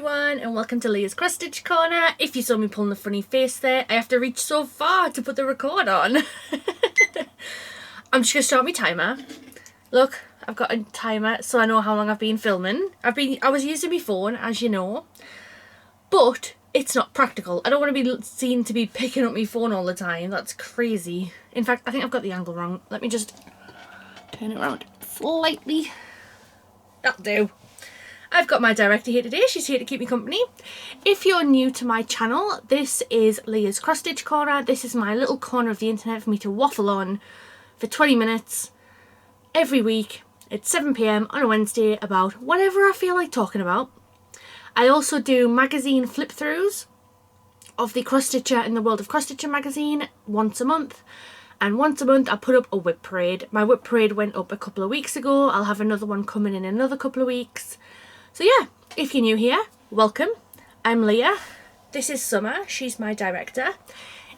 everyone and welcome to Leah's Cross Stitch Corner. If you saw me pulling a funny face there, I have to reach so far to put the record on. I'm just going to start my timer. Look, I've got a timer so I know how long I've been filming. I was using my phone, as you know, but it's not practical. I don't want to be seen to be picking up my phone all the time. That's crazy. In fact, I think I've got the angle wrong. Let me just turn it around slightly. That'll do. I've got my director here today. She's here to keep me company. If you're new to my channel, this is Leah's Cross Stitch Corner. This is my little corner of the internet for me to waffle on for 20 minutes every week at 7 PM on a Wednesday about whatever I feel like talking about. I also do magazine flip-throughs of the Cross Stitcher in the World of Cross Stitcher magazine once a month. And once a month I put up a whip parade. My whip parade went up a couple of weeks ago. I'll have another one coming in another couple of weeks. So yeah, if you're new here, welcome. I'm Leah. This is Summer. She's my director.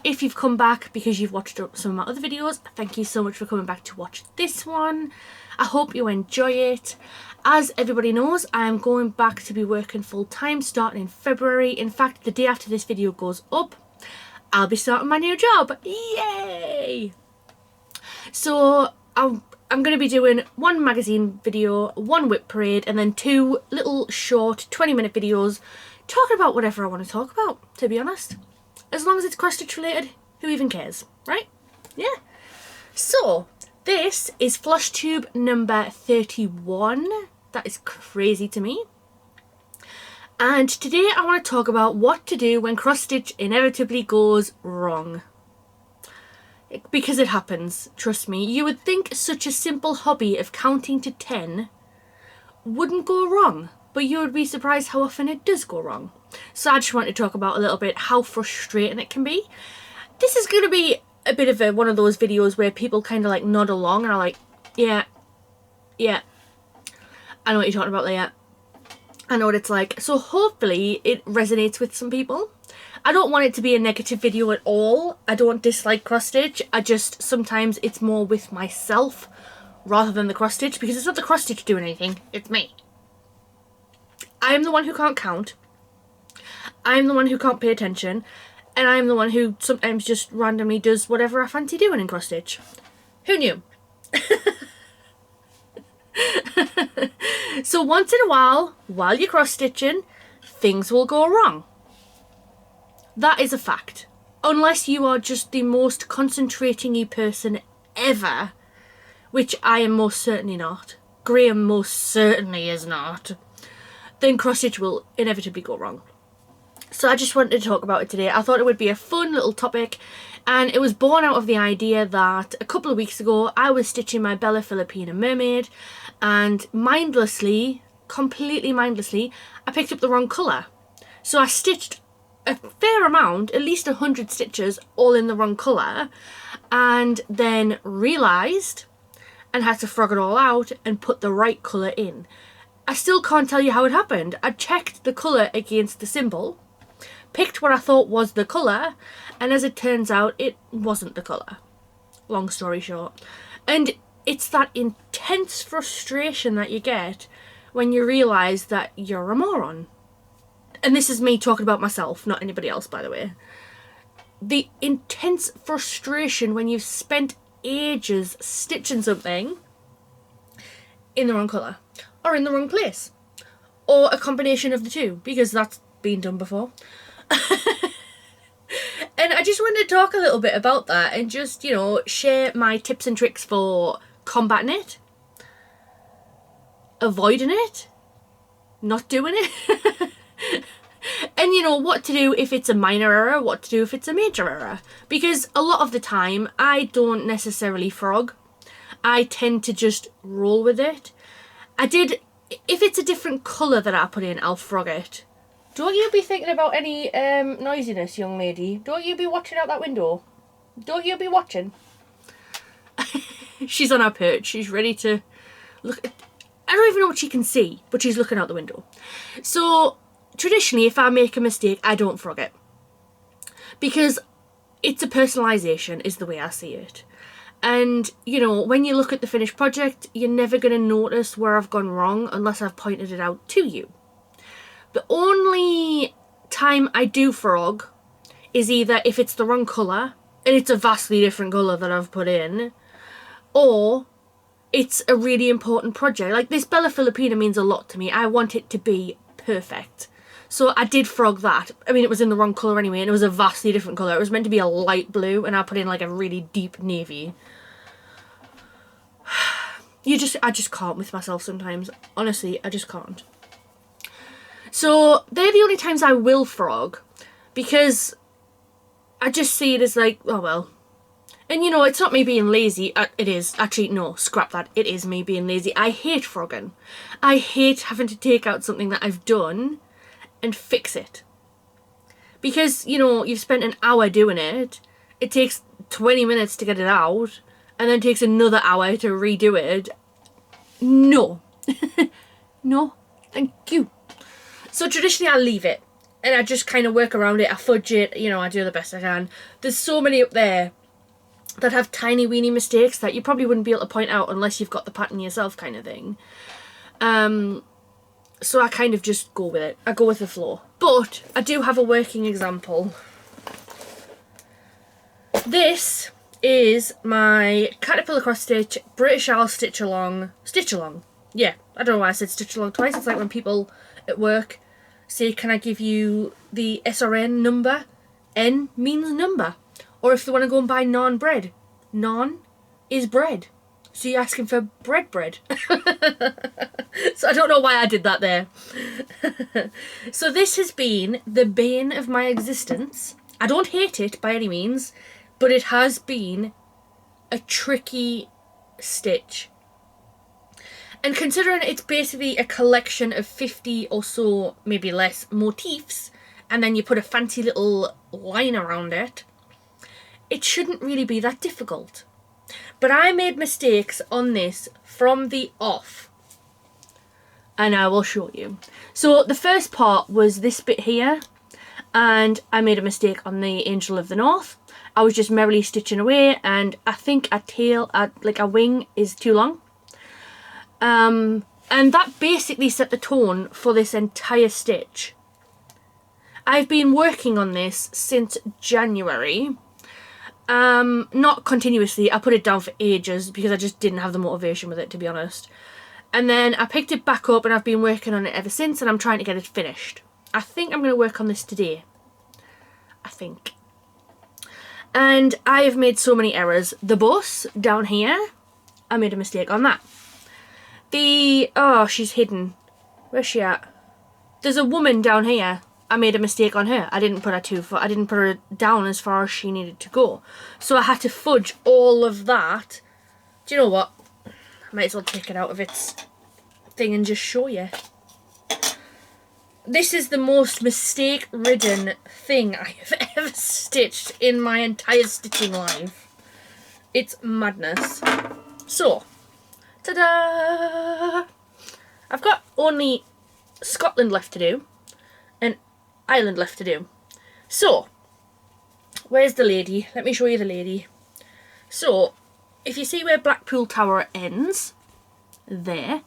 If you've come back because you've watched some of my other videos, thank you so much for coming back to watch this one. I hope you enjoy it. As everybody knows, I am going back to be working full time starting in February. In fact, the day after this video goes up, I'll be starting my new job. Yay! So I'm going to be doing one magazine video, one whip parade, and then two little short 20-minute videos talking about whatever I want to talk about, to be honest. As long as it's cross stitch related, who even cares, right? Yeah. So, this is Floss Tube number 31. That is crazy to me. And today I want to talk about what to do when cross stitch inevitably goes wrong. Because it happens, trust me. You would think such a simple hobby of counting to 10 wouldn't go wrong, but you would be surprised how often it does go wrong. So I just want to talk about a little bit how frustrating it can be. This is going to be a bit of one of those videos where people kind of like nod along and are like, yeah, I know what you're talking about, Leah. I know what it's like. So hopefully it resonates with some people. I don't want it to be a negative video at all. I don't dislike cross stitch. I just, sometimes it's more with myself rather than the cross stitch, because it's not the cross stitch doing anything, it's me. I am the one who can't count. I'm the one who can't pay attention. And I'm the one who sometimes just randomly does whatever I fancy doing in cross stitch. Who knew? So once in a while you're cross stitching, things will go wrong. That is a fact. Unless you are just the most concentrating-y person ever, which I am most certainly not. Graham most certainly is not. Then cross stitch will inevitably go wrong. So I just wanted to talk about it today. I thought it would be a fun little topic, and it was born out of the idea that a couple of weeks ago I was stitching my Bella Filipina mermaid, and mindlessly, completely mindlessly, I picked up the wrong colour. So I stitched a fair amount, at least 100 stitches, all in the wrong colour, and then realised and had to frog it all out and put the right colour in. I still can't tell you how it happened. I checked the colour against the symbol, picked what I thought was the colour, and as it turns out, it wasn't the colour. Long story short. And it's that intense frustration that you get when you realise that you're a moron. And this is me talking about myself, not anybody else, by the way. The intense frustration when you've spent ages stitching something in the wrong colour, or in the wrong place, or a combination of the two, because that's been done before. And I just wanted to talk a little bit about that and just, you know, share my tips and tricks for combating it, avoiding it, not doing it. And you know, what to do if it's a minor error, what to do if it's a major error. Because a lot of the time, I don't necessarily frog. I tend to just roll with it. If it's a different colour that I put in, I'll frog it. Don't you be thinking about any noisiness, young lady. Don't you be watching out that window. Don't you be watching. She's on her perch. She's ready to look. I don't even know what she can see, but she's looking out the window. So traditionally, if I make a mistake, I don't frog it, because it's a personalisation is the way I see it. And, you know, when you look at the finished project, you're never going to notice where I've gone wrong unless I've pointed it out to you. The only time I do frog is either if it's the wrong colour, and it's a vastly different colour that I've put in, or it's a really important project. Like this Bella Filipina means a lot to me. I want it to be perfect. So I did frog that. I mean, it was in the wrong colour anyway, and it was a vastly different colour. It was meant to be a light blue, and I put in like a really deep navy. I just can't with myself sometimes. Honestly, I just can't. So they're the only times I will frog, because I just see it as like, oh well. And you know, it's not me being lazy. It is. Actually, no, scrap that. It is me being lazy. I hate frogging. I hate having to take out something that I've done and fix it. Because, you know, you've spent an hour doing it. It takes 20 minutes to get it out. And then takes another hour to redo it. No. No, thank you. So traditionally I leave it. And I just kind of work around it. I fudge it. You know, I do the best I can. There's so many up there that have tiny weeny mistakes that you probably wouldn't be able to point out unless you've got the pattern yourself, kind of thing. So I kind of just go with it. I go with the flow. But I do have a working example. This is my Caterpillar Cross Stitch British Owl Stitch Along. Yeah, I don't know why I said stitch along twice. It's like when people at work say, can I give you the SRN number? N means number. Or if they want to go and buy naan bread. Naan is bread. So you're asking for bread. So I don't know why I did that there. So this has been the bane of my existence. I don't hate it by any means, but it has been a tricky stitch. And considering it's basically a collection of 50 or so, maybe less, motifs, and then you put a fancy little line around it, it shouldn't really be that difficult. But I made mistakes on this from the off. And I will show you. So the first part was this bit here. And I made a mistake on the Angel of the North. I was just merrily stitching away. And I think like a wing is too long. And that basically set the tone for this entire stitch. I've been working on this since January. Not continuously. I put it down for ages because I just didn't have the motivation with it, to be honest. And then I picked it back up and I've been working on it ever since, and I'm trying to get it finished. I think I'm going to work on this today. I think. And I have made so many errors. The bus down here, I made a mistake on that. Oh, she's hidden. Where's she at? There's a woman down here. I made a mistake on her. I didn't put her too far. I didn't put her down as far as she needed to go. So I had to fudge all of that. Do you know what? I might as well take it out of its thing and just show you. This is the most mistake-ridden thing I have ever stitched in my entire stitching life. It's madness. So, ta-da! I've got only Scotland left to do. And Ireland left to do. So, where's the lady? Let me show you the lady. So, if you see where Blackpool Tower ends, there,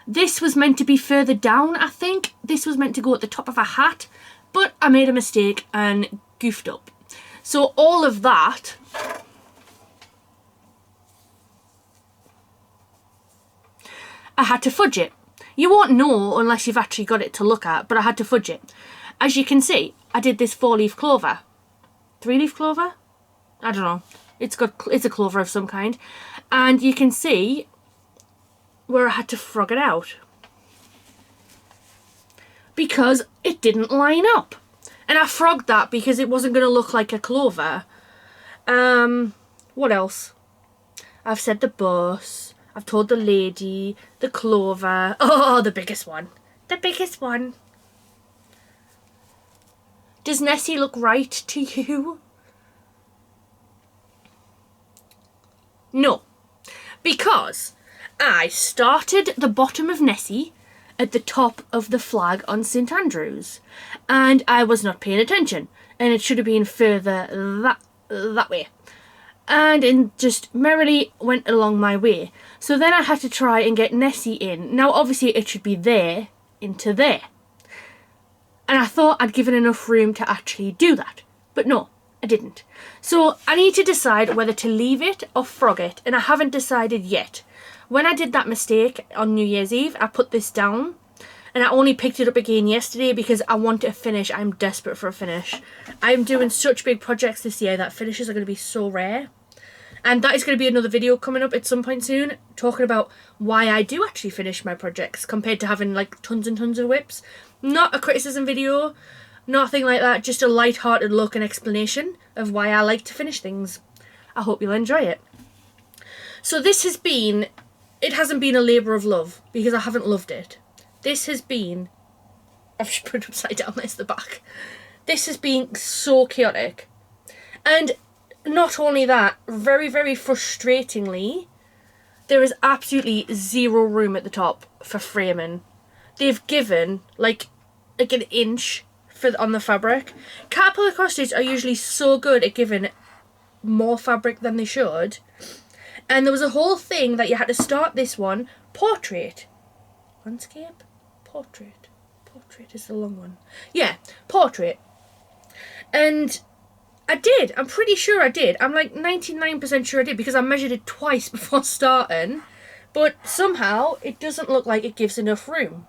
this was meant to be further down, I think. This was meant to go at the top of a hat, but I made a mistake and goofed up. So all of that I had to fudge it. You won't know unless you've actually got it to look at, but I had to fudge it. As you can see, I did this 4-leaf clover. 3-leaf clover? I don't know. It's a clover of some kind. And you can see where I had to frog it out. Because it didn't line up. And I frogged that because it wasn't going to look like a clover. What else? I've said the bus. I've told the lady. The clover. Oh, the biggest one. The biggest one. Does Nessie look right to you? No. Because I started the bottom of Nessie at the top of the flag on St Andrews, and I was not paying attention, and it should have been further that way, and it just merrily went along my way. So then I had to try and get Nessie in. Now obviously it should be there into there, and thought I'd given enough room to actually do that, but no, I didn't. So I need to decide whether to leave it or frog it, and I haven't decided yet. When I did that mistake on New Year's Eve, I put this down, and I only picked it up again yesterday because I want a finish. I'm desperate for a finish. I'm doing such big projects this year that finishes are going to be so rare. And that is going to be another video coming up at some point soon, talking about why I do actually finish my projects compared to having like tons and tons of whips. Not a criticism video, nothing like that, just a light-hearted look and explanation of why I like to finish things. I hope you'll enjoy it. So this has been, it hasn't been a labour of love because I haven't loved it. This has been, I've just put it upside down, there's the back. This has been so chaotic. And not only that, very, very frustratingly, there is absolutely zero room at the top for framing. They've given like an inch on the fabric. Caterpillar cross stitch are usually so good at giving more fabric than they should. And there was a whole thing that you had to start this one, portrait. Landscape? Portrait. Portrait is the long one. Yeah, portrait. And I did. I'm pretty sure I did. I'm like 99% sure I did because I measured it twice before starting. But somehow it doesn't look like it gives enough room.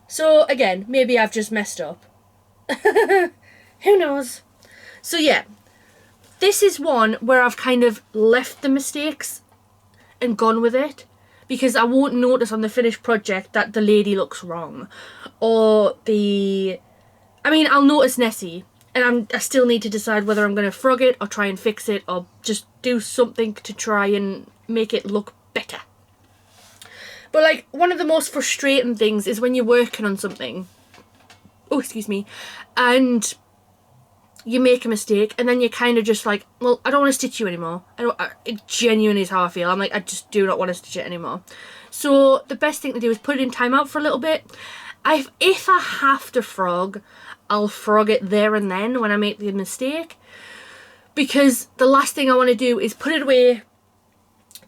So again, maybe I've just messed up. Who knows? So yeah, this is one where I've kind of left the mistakes and gone with it. Because I won't notice on the finished project that the lady looks wrong. Or I'll notice Nessie. And I still need to decide whether I'm going to frog it or try and fix it or just do something to try and make it look better. But like, one of the most frustrating things is when you're working on something, oh, excuse me, and you make a mistake and then you're kind of just like, well, I don't want to stitch you anymore. It genuinely is how I feel. I'm like, I just do not want to stitch it anymore. So the best thing to do is put it in timeout for a little bit. If I have to frog, I'll frog it there and then when I make the mistake, because the last thing I want to do is put it away,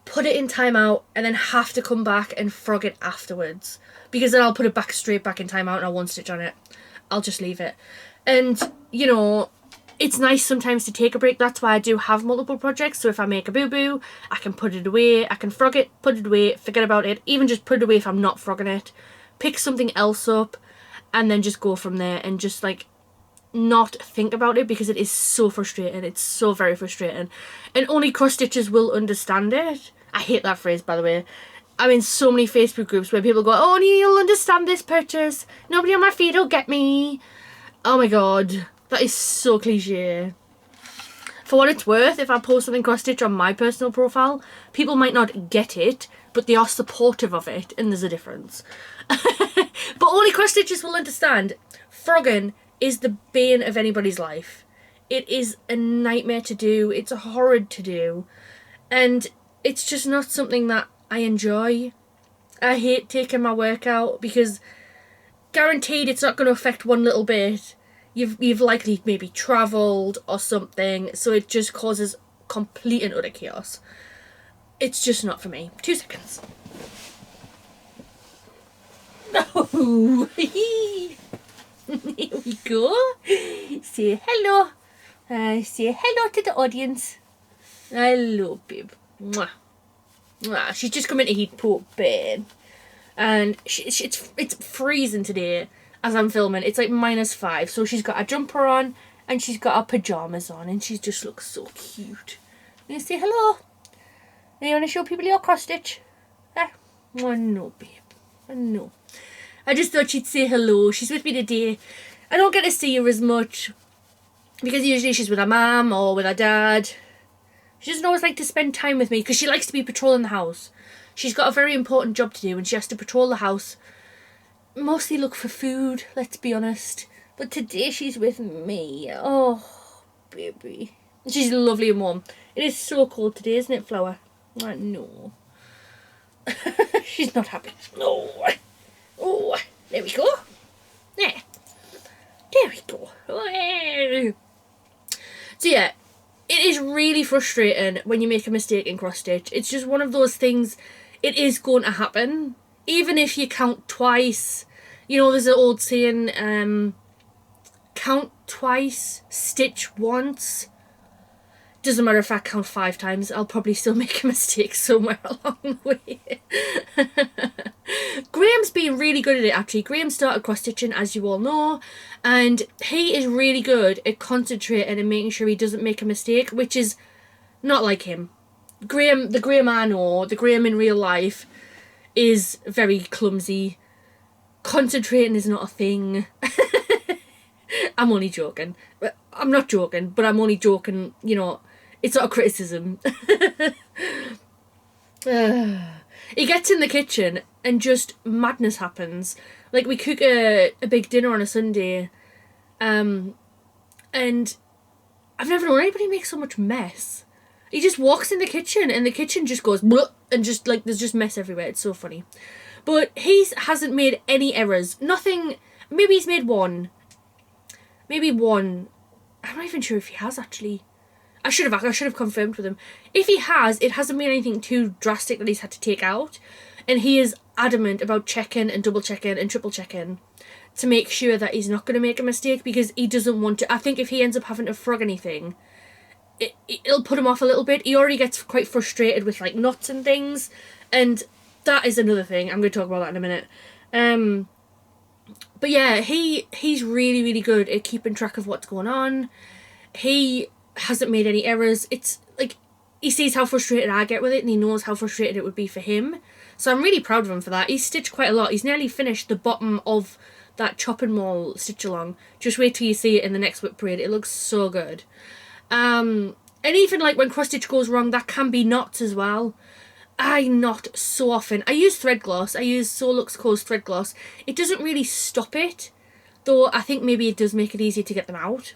put it in timeout, and then have to come back and frog it afterwards, because then I'll put it straight back in timeout and I won't stitch on it. I'll just leave it. And you know, it's nice sometimes to take a break. That's why I do have multiple projects. So if I make a boo-boo, I can put it away, I can frog it, put it away, forget about it, even just put it away if I'm not frogging it, pick something else up, and then just go from there and just like not think about it, because it is so frustrating. It's so very frustrating. And only cross stitchers will understand it. I hate that phrase, by the way. I'm in so many Facebook groups where people go, oh, only you'll understand this purchase. Nobody on my feed will get me. Oh my god. That is so cliche. For what it's worth, if I post something cross stitch on my personal profile, people might not get it, but they are supportive of it, and there's a difference. But only cross stitchers will understand. Frogging is the bane of anybody's life. It is a nightmare to do. It's horrid to do. And it's just not something that I enjoy. I hate taking my work out because guaranteed it's not going to affect one little bit. You've likely maybe travelled or something, so it just causes complete and utter chaos. It's just not for me. 2 seconds. Oh, here we go. Say hello. Say hello to the audience. Hello, babe. Mwah. Mwah. She's just come in to eat poor bed, and it's freezing today as I'm filming. It's like -5, so she's got a jumper on and she's got her pajamas on, and she just looks so cute. You say hello. You want to show people your cross stitch? Oh no, babe. No. I just thought she'd say hello. She's with me today. I don't get to see her as much because usually she's with her mum or with her dad. She doesn't always like to spend time with me because she likes to be patrolling the house. She's got a very important job to do and she has to patrol the house. Mostly look for food, let's be honest. But today she's with me. Oh, baby. She's lovely and warm. It is so cold today, isn't it, Flower? No. She's not happy. No. Oh, there we go. There. There we go. So yeah, it is really frustrating when you make a mistake in cross stitch. It's just one of those things, it is going to happen. Even if you count twice, You know, there's an old saying, count twice, stitch once. Doesn't matter if I count 5 times, I'll probably still make a mistake somewhere along the way. Graham's been really good at it, actually. Graham started cross stitching, as you all know, and he is really good at concentrating and making sure he doesn't make a mistake, which is not like him. Graham, the Graham I know, the Graham in real life, is very clumsy. Concentrating is not a thing. I'm only joking. I'm not joking, but I'm only joking, you know. It's not a criticism. He gets in the kitchen and just madness happens. Like, we cook a big dinner on a Sunday, and I've never known anybody make so much mess. He just walks in the kitchen and the kitchen just goes bleh, and just like there's just mess everywhere. It's so funny. But he hasn't made any errors. Nothing. Maybe he's made one. Maybe one. I'm not even sure if he has, actually. I should have confirmed with him. If he has, it hasn't been anything too drastic that he's had to take out. And he is adamant about checking and double checking and triple checking to make sure that he's not going to make a mistake, because he doesn't want to. I think if he ends up having to frog anything, it'll put him off a little bit. He already gets quite frustrated with like knots and things. And that is another thing. I'm going to talk about that in a minute. But yeah, he's really, really good at keeping track of what's going on. He hasn't made any errors. It's like he sees how frustrated I get with it, and he knows how frustrated it would be for him. So I'm really proud of him for that. He's stitched quite a lot. He's nearly finished the bottom of that chopping mall stitch along. Just wait till you see it in the next whip parade. It looks so good. And even like when cross stitch goes wrong, that can be knots as well. I knot so often. I use thread gloss. I use Solux Co's thread gloss. It doesn't really stop it, though I think maybe it does make it easier to get them out.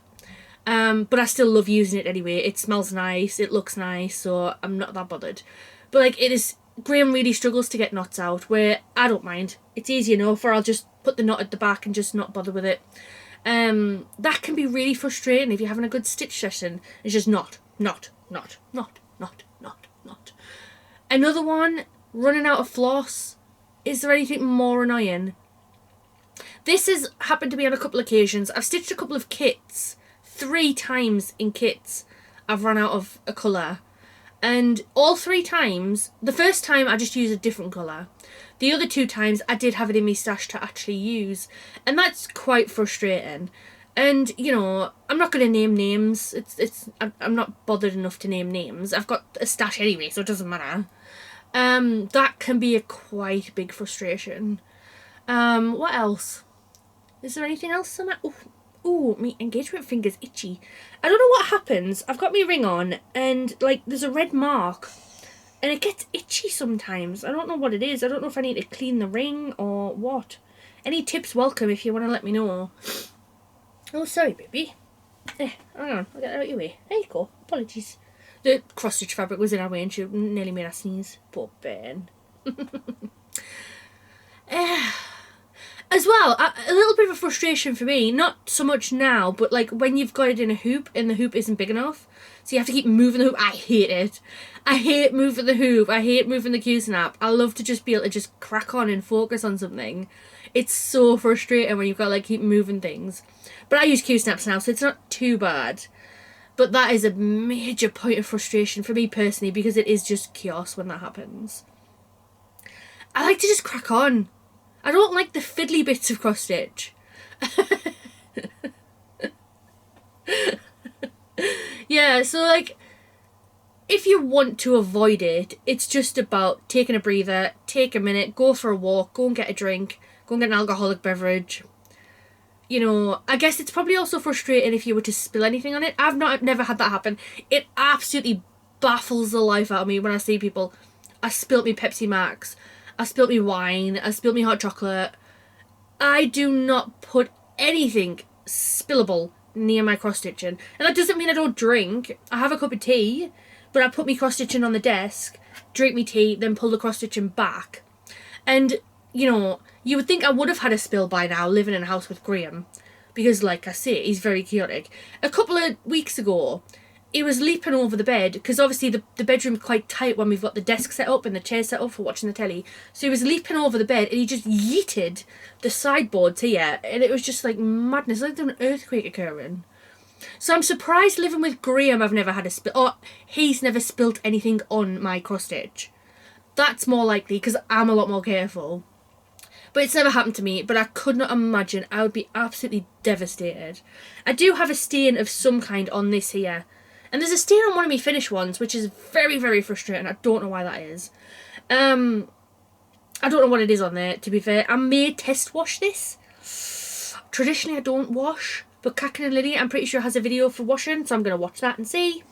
But I still love using it anyway. It smells nice, it looks nice, so I'm not that bothered. But like, it is, Graham really struggles to get knots out, where I don't mind. It's easy enough, or I'll just put the knot at the back and just not bother with it. That can be really frustrating if you're having a good stitch session. It's just not. Another one, running out of floss. Is there anything more annoying? This has happened to me on a couple of occasions. I've stitched a couple of kits. 3 times in kits I've run out of a colour, and all 3 times, the first time I just used a different colour, the other 2 times I did have it in my stash to actually use, and that's quite frustrating. And you know, I'm not going to name names. I'm not bothered enough to name names. I've got a stash anyway, so it doesn't matter. That can be a quite big frustration. What else? Is there anything else? Ooh, my engagement finger's itchy. I don't know what happens. I've got my ring on and like there's a red mark and it gets itchy sometimes. I don't know what it is. I don't know if I need to clean the ring or what. Any tips welcome if you want to let me know. Oh, sorry, baby. Hang on, I'll get that out of your way. There you go. Apologies. The cross-stitch fabric was in our way and she nearly made us sneeze. Poor Ben. As well, a little bit of a frustration for me, not so much now, but like when you've got it in a hoop and the hoop isn't big enough, so you have to keep moving the hoop. I hate it. I hate moving the hoop. I hate moving the Q-snap. I love to just be able to just crack on and focus on something. It's so frustrating when you've got to like keep moving things. But I use Q-snaps now, so it's not too bad. But that is a major point of frustration for me personally, because it is just chaos when that happens. I like to just crack on. I don't like the fiddly bits of cross stitch. Yeah, so like, if you want to avoid it, it's just about taking a breather, take a minute, go for a walk, go and get a drink, go and get an alcoholic beverage. You know, I guess it's probably also frustrating if you were to spill anything on it. I've never had that happen. It absolutely baffles the life out of me when I see people. I spilt me Pepsi Max. I spilt me wine. I spilt me hot chocolate. I do not put anything spillable near my cross stitching. And that doesn't mean I don't drink. I have a cup of tea, but I put me cross stitching on the desk, drink me tea, then pull the cross stitching back. And, you know, you would think I would have had a spill by now living in a house with Graham. Because, like I say, he's very chaotic. A couple of weeks ago, he was leaping over the bed, because obviously the bedroom's quite tight when we've got the desk set up and the chair set up for watching the telly. So he was leaping over the bed and he just yeeted the sideboards here, and it was just like madness, like an earthquake occurring. So I'm surprised living with Graham I've never had a spill, or he's never spilt anything on my cross stitch. That's more likely because I'm a lot more careful. But it's never happened to me, but I could not imagine. I would be absolutely devastated. I do have a stain of some kind on this here. And there's a stain on one of my finished ones, which is very, very frustrating. I don't know why that is. I don't know what it is on there, to be fair. I may test wash this. Traditionally, I don't wash. But Kakin and Liddy, I'm pretty sure, has a video for washing. So I'm going to watch that and see.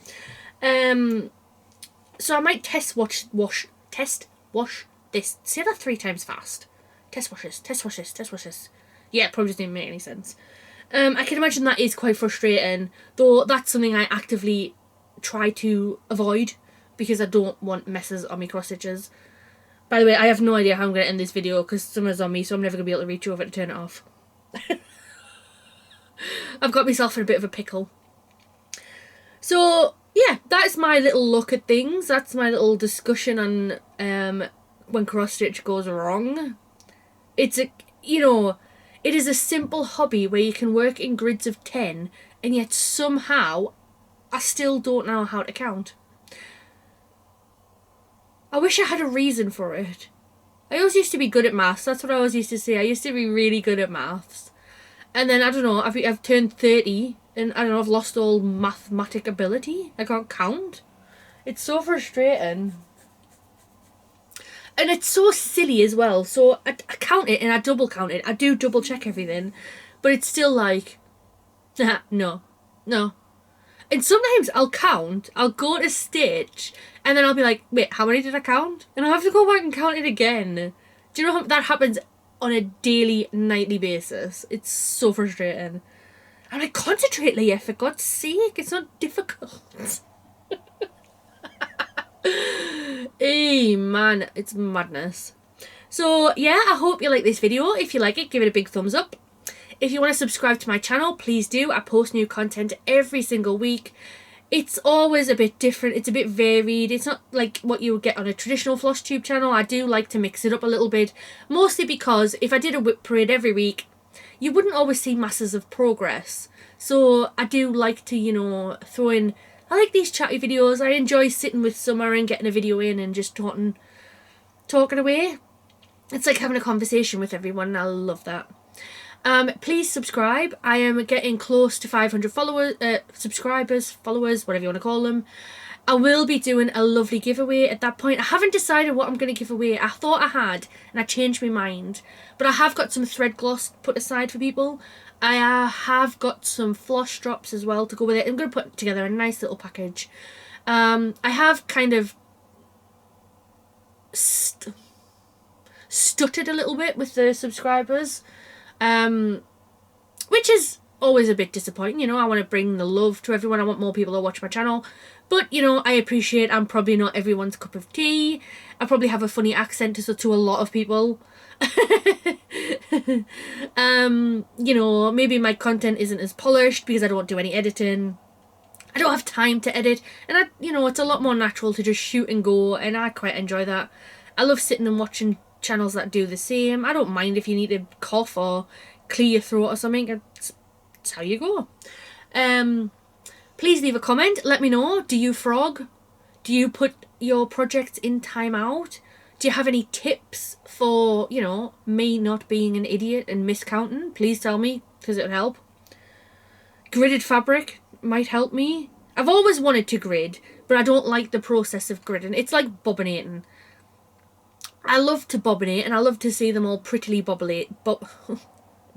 So I might test wash this. Say that 3 times fast. Test wash this. Yeah, it probably doesn't even make any sense. I can imagine that is quite frustrating, though that's something I actively try to avoid because I don't want messes on my cross stitches. By the way, I have no idea how I'm going to end this video because summer's on me, so I'm never going to be able to reach over to turn it off. I've got myself in a bit of a pickle. So, yeah, that's my little look at things. That's my little discussion on when cross stitch goes wrong. It's a, you know... It is a simple hobby where you can work in grids of 10 and yet somehow I still don't know how to count. I wish I had a reason for it. I always used to be good at maths. That's what I always used to say. I used to be really good at maths. And then, I don't know, I've turned 30 and I don't know, I've lost all mathematic ability. I can't count. It's so frustrating. And it's so silly as well. So I count it and I double count it. I do double check everything. But it's still like, no. And sometimes I'll count, I'll go to stitch, and then I'll be like, wait, how many did I count? And I'll have to go back and count it again. Do you know how that happens on a daily, nightly basis? It's so frustrating. I'm like, concentrate, Leah, for God's sake. It's not difficult. Hey man, it's madness. So yeah, I hope you like this video. If you like it, give it a big thumbs up. If you want to subscribe to my channel, please do. I post new content every single week. It's always a bit different. It's a bit varied. It's not like what you would get on a traditional FlossTube channel. I do like to mix it up a little bit. Mostly because if I did a whip parade every week, you wouldn't always see masses of progress. So I do like to, you know, throw in... I like these chatty videos. I enjoy sitting with Summer and getting a video in and just talking away. It's like having a conversation with everyone, and I love that. Please subscribe. I am getting close to 500 followers, subscribers, followers, whatever you want to call them. I will be doing a lovely giveaway at that point. I haven't decided what I'm going to give away. I thought I had, and I changed my mind. But I have got some thread gloss put aside for people. I have got some floss drops as well to go with it. I'm going to put together a nice little package. I have kind of stuttered a little bit with the subscribers, which is always a bit disappointing. You know, I want to bring the love to everyone. I want more people to watch my channel. But, you know, I appreciate I'm probably not everyone's cup of tea. I probably have a funny accent to a lot of people. You know, maybe my content isn't as polished because I don't do any editing. I don't have time to edit, and you know, it's a lot more natural to just shoot and go, and I quite enjoy that. I love sitting and watching channels that do the same. I don't mind if you need to cough or clear your throat or something. It's how you go. Please leave a comment. Let me know. Do you frog? Do you put your projects in timeout? Do you have any tips for, you know, me not being an idiot and miscounting? Please tell me, because it'll help. Gridded fabric might help me. I've always wanted to grid, but I don't like the process of gridding. It's like bobbinating. I love to bobbinate, and I love to see them all prettily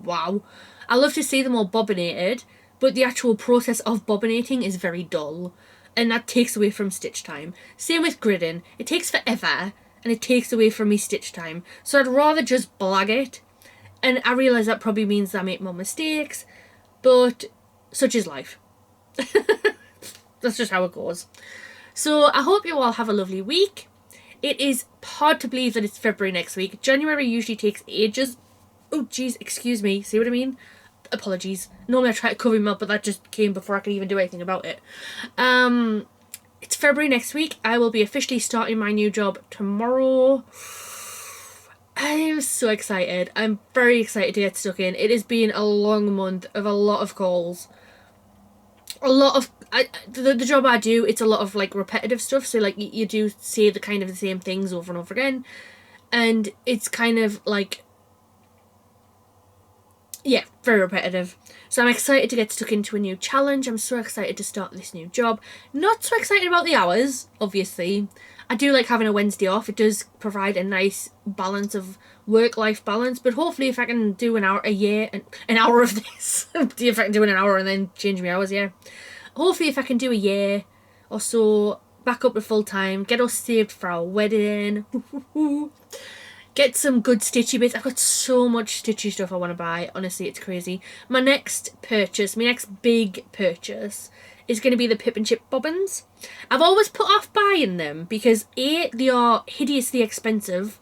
wow. I love to see them all bobbinated, but the actual process of bobbinating is very dull, and that takes away from stitch time. Same with gridding. It takes forever, and it takes away from me stitch time. So I'd rather just blag it. And I realise that probably means I make more mistakes, but such is life. That's just how it goes. So I hope you all have a lovely week. It is hard to believe that it's February next week. January usually takes ages. Oh, jeez, excuse me. See what I mean? apologies. Normally I try to cover him up, but that just came before I could even do anything about it. It's February next week. I will be officially starting my new job tomorrow. I'm so excited. I'm very excited to get stuck in. It has been a long month of a lot of calls. A lot of... the job I do, it's a lot of, like, repetitive stuff. So, like, you do say the kind of the same things over and over again. And it's kind of, like... yeah, very repetitive. So I'm excited to get stuck into a new challenge. I'm so excited to start this new job. Not so excited about the hours, obviously. I do like having a Wednesday off. It does provide a nice balance of work-life balance. But hopefully if I can do an hour a year, an hour of this. If I can do an hour and then change my hours, yeah. Hopefully if I can do a year or so, back up to full-time, get us saved for our wedding. Get some good stitchy bits. I've got so much stitchy stuff I want to buy. Honestly, it's crazy. My next purchase, my next big purchase is going to be the Pip and Chip bobbins. I've always put off buying them because A, they are hideously expensive.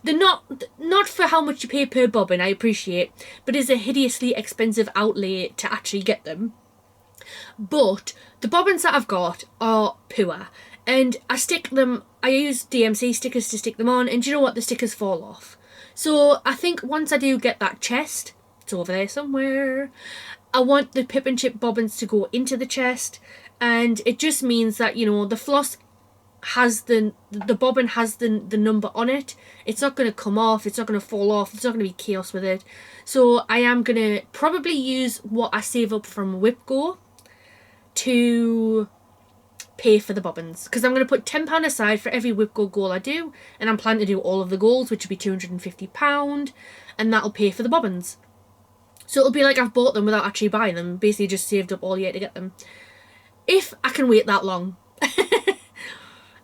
They're not for how much you pay per bobbin, I appreciate, but it's a hideously expensive outlay to actually get them. But the bobbins that I've got are poor. And I use DMC stickers to stick them on, and do you know what? The stickers fall off. So I think once I do get that chest, it's over there somewhere, I want the Pip and Chip bobbins to go into the chest, and it just means that, you know, the floss has the bobbin has the number on it. It's not going to come off, it's not going to fall off, it's not going to be chaos with it. So I am going to probably use what I save up from WhipGo to pay for the bobbins, because I'm going to put £10 aside for every WhipGo goal I do, and I'm planning to do all of the goals, which will be £250, and that'll pay for the bobbins. So it'll be like I've bought them without actually buying them, basically just saved up all year to get them. If I can wait that long.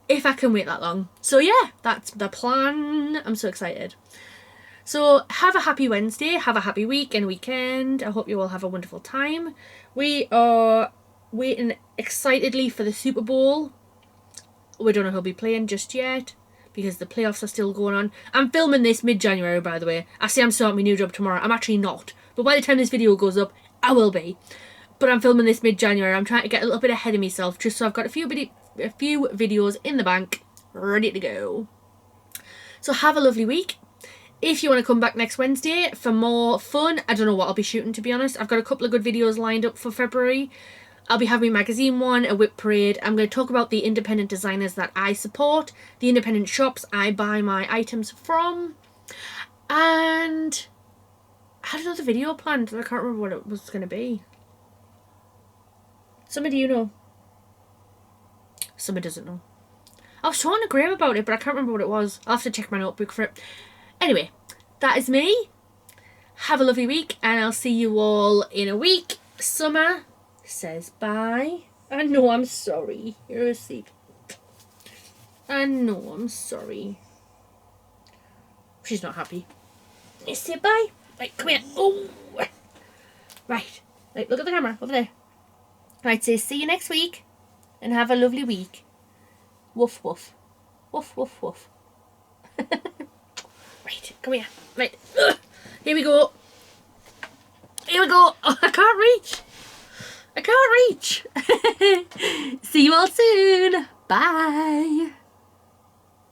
If I can wait that long. So yeah, that's the plan. I'm so excited. So have a happy Wednesday, have a happy week and weekend. I hope you all have a wonderful time. We are waiting excitedly for the Super Bowl. We don't know who'll be playing just yet because the playoffs are still going on. I'm filming this mid-January, by the way. I say I'm starting my new job tomorrow. I'm actually not. But by the time this video goes up, I will be. But I'm filming this mid-January. I'm trying to get a little bit ahead of myself just so I've got a few videos in the bank ready to go. So have a lovely week. If you want to come back next Wednesday for more fun, I don't know what I'll be shooting, to be honest. I've got a couple of good videos lined up for February. I'll be having a magazine one, a whip parade. I'm going to talk about the independent designers that I support, the independent shops I buy my items from, and I had another video planned. I can't remember what it was going to be. Somebody you know. Somebody doesn't know. I was talking to Graham about it, but I can't remember what it was. I'll have to check my notebook for it. Anyway, that is me. Have a lovely week, and I'll see you all in a week. Summer says bye. I know I'm sorry. You're asleep. I know I'm sorry. She's not happy. You say bye. Right, come here. Oh. Right. Right, look at the camera. Over there. Right, say see you next week. And have a lovely week. Woof, woof. Woof, woof, woof. Right, come here. Right. Ugh. Here we go. Here we go. Oh, I can't reach. I can't reach. See you all soon. Bye.